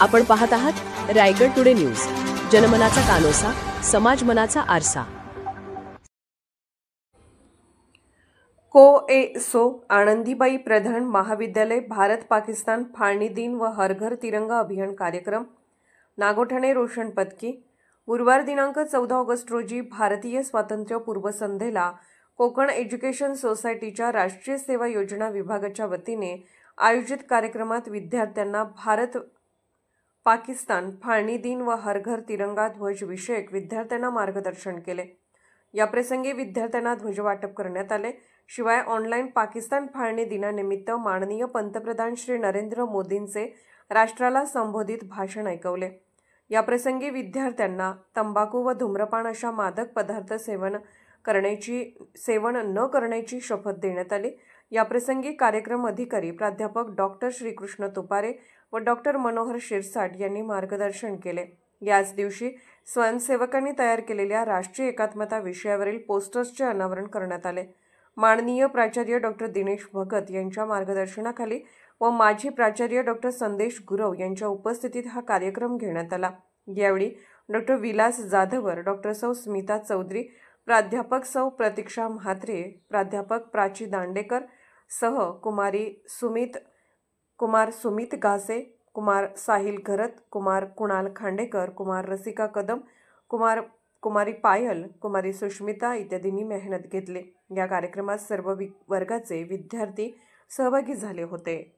आपण पाहत आहात रायगड टुडे न्यूज, जनमनाचा कानोसा, समाज मनाचा आरसा। को.ए.सो. आनंदीबाई प्रधान महाविद्यालय भारत पाकिस्तान फाळणी दिन व हर घर तिरंगा अभियान कार्यक्रम नागोठणे रोशन पदकी गुरुवार दिनांक 14 ऑगस्ट रोजी भारतीय स्वातंत्र्य पूर्वसंध्येला कोकण एज्युकेशन सोसायटीच्या राष्ट्रीय सेवा योजना विभागाच्या वतीने आयोजित कार्यक्रमात विद्यार्थ्यांना भारत पाकिस्तान फाळणी दिन व हर घर तिरंगा ध्वज विषयक विद्यार्थ्यांना मार्गदर्शन केले। याप्रसंगी विद्यार्थ्यांना ध्वज वाटप करण्यात आले। शिवाय ऑनलाईन पाकिस्तान फाळणी दिनानिमित्त माननीय पंतप्रधान श्री नरेंद्र मोदींचे राष्ट्राला संबोधित भाषण ऐकवले। याप्रसंगी विद्यार्थ्यांना तंबाखू व धूम्रपान अशा मादक पदार्थ सेवन न करण्याची शपथ देण्यात आली। याप्रसंगी कार्यक्रम अधिकारी प्राध्यापक डॉक्टर श्रीकृष्ण तुपारे व डॉक्टर मनोहर शिरसाट यांनी मार्गदर्शन केले। याच दिवशी स्वयंसेवकांनी तयार केलेल्या राष्ट्रीय एकात्मता विषयावरील पोस्टर्सचे अनावरण करण्यात आले। माननीय प्राचार्य डॉक्टर दिनेश भगत यांच्या मार्गदर्शनाखाली व माजी प्राचार्य डॉक्टर संदेश गुरव यांच्या उपस्थितीत हा कार्यक्रम घेण्यात आला। यावेळी डॉक्टर विलास जाधवर, डॉक्टर सौ स्मिता चौधरी, प्राध्यापक सौ प्रतीक्षा म्हात्रे, प्राध्यापक प्राची दांडेकर सह कुमार सुमित घासे, कुमार साहिल घरत, कुमार कुणाल खांडेकर, कुमार रसिका कदम, कुमारी पायल, कुमारी सुष्मिता इत्यादींनी मेहनत घेतली। या कार्यक्रमात सर्व वर्गाचे विद्यार्थी सहभागी झाले होते।